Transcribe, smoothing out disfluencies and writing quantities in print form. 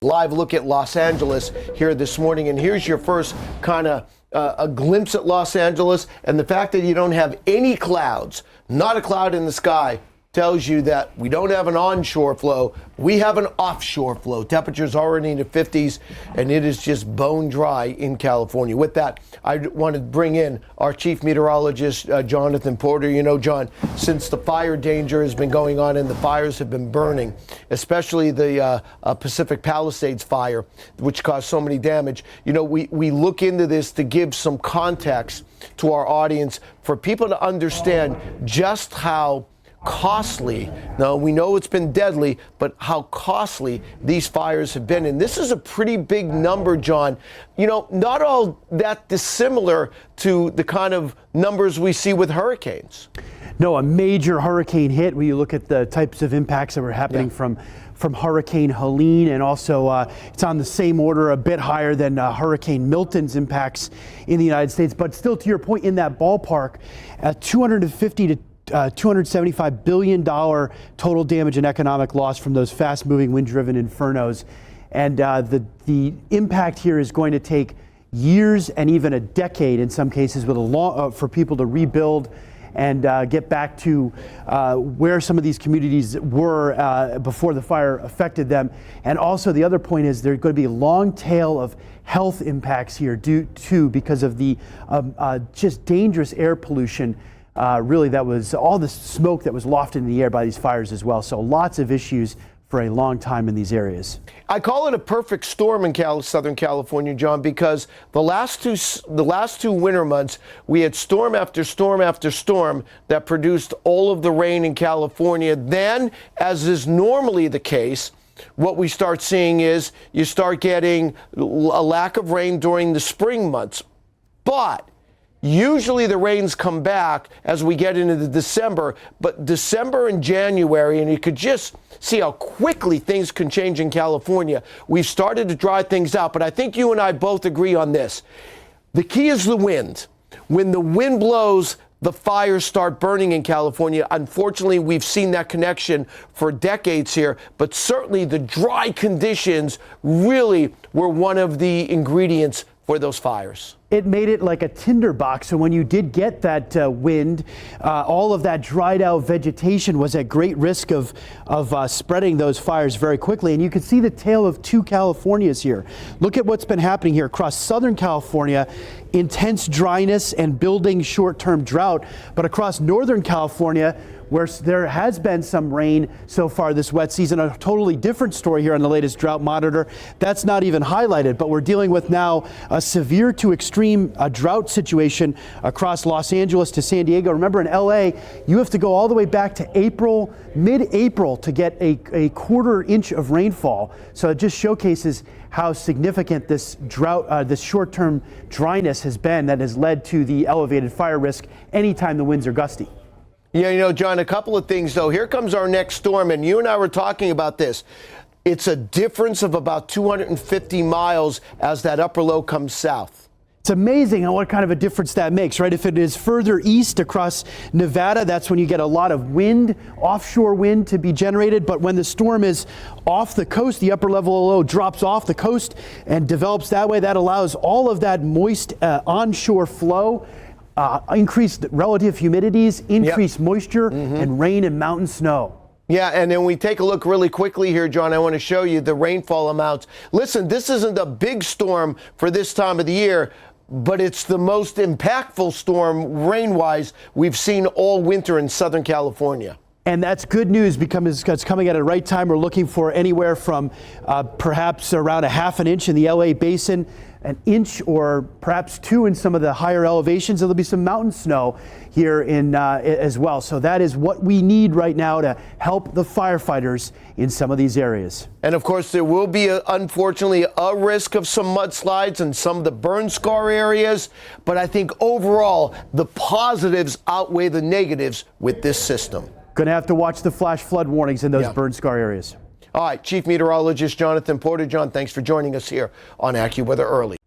Live look at Los Angeles here this morning, and here's your first kind of a glimpse at Los Angeles, and the fact that you don't have any clouds, not a cloud in the sky, tells you that we don't have an onshore flow, we have an offshore flow. Temperatures already in the 50s, and it is just bone dry in California. With that, I want to bring in our chief meteorologist, Jonathan Porter. You know, John, since the fire danger has been going on and the fires have been burning, especially the Pacific Palisades fire, which caused so many damage, you know, we look into this to give some context to our audience for people to understand just how costly. Now, we know it's been deadly, but how costly these fires have been. And this is a pretty big number, John. You know, not all that dissimilar to the kind of numbers we see with hurricanes. No, a major hurricane hit when you look at the types of impacts that were happening from Hurricane Helene, and also it's on the same order, a bit higher than Hurricane Milton's impacts in the United States. But still, to your point, in that ballpark, 250 to $275 billion total damage and economic loss from those fast-moving, wind-driven infernos. And the impact here is going to take years and even a decade in some cases, with a long, for people to rebuild and get back to where some of these communities were before the fire affected them. And also the other point is there's going to be a long tail of health impacts here due to because of the just dangerous air pollution. Really, that was all the smoke that was lofted in the air by these fires as well. So lots of issues for a long time in these areas. I call it a perfect storm in Southern California, John, because the last two winter months, we had storm after storm after storm that produced all of the rain in California. Then, as is normally the case, what we start seeing is you start getting a lack of rain during the spring months. But usually the rains come back as we get into the December, but December and January, and you could just see how quickly things can change in California. We've started to dry things out, but I think you and I both agree on this. The key is the wind. When the wind blows, the fires start burning in California. Unfortunately, we've seen that connection for decades here, but certainly the dry conditions really were one of the ingredients for those fires. It made it like a tinderbox. So when you did get that wind, all of that dried out vegetation was at great risk of spreading those fires very quickly. And you can see the tale of two Californias here. Look at what's been happening here across Southern California, intense dryness and building short-term drought. But across Northern California, where there has been some rain so far this wet season, a totally different story here on the latest drought monitor. That's not even highlighted, but we're dealing with now a severe to extreme drought situation across Los Angeles to San Diego. Remember, in LA, you have to go all the way back to April, mid-April, to get a quarter inch of rainfall. So it just showcases how significant this drought, this short-term dryness has been that has led to the elevated fire risk anytime the winds are gusty. Yeah, you know, John, a couple of things, though. Here comes our next storm, and you and I were talking about this. It's a difference of about 250 miles as that upper low comes south. It's amazing what kind of a difference that makes, right? If it is further east across Nevada, that's when you get a lot of wind, offshore wind to be generated. But when the storm is off the coast, the upper level low drops off the coast and develops that way. That allows all of that moist onshore flow, increased relative humidities, increased moisture, and rain and mountain snow. Yeah, and then we take a look really quickly here, John. I want to show you the rainfall amounts. Listen, this isn't a big storm for this time of the year, but it's the most impactful storm rain-wise we've seen all winter in Southern California. And that's good news because it's coming at the right time. We're looking for anywhere from perhaps around a half an inch in the LA basin, an inch or perhaps two in some of the higher elevations. There'll be some mountain snow here in as well. So that is what we need right now to help the firefighters in some of these areas. And of course, there will be, unfortunately, a risk of some mudslides in some of the burn scar areas. But I think overall, the positives outweigh the negatives with this system. Going to have to watch the flash flood warnings in those burn scar areas. All right, Chief Meteorologist Jonathan Porter. John, thanks for joining us here on AccuWeather Early.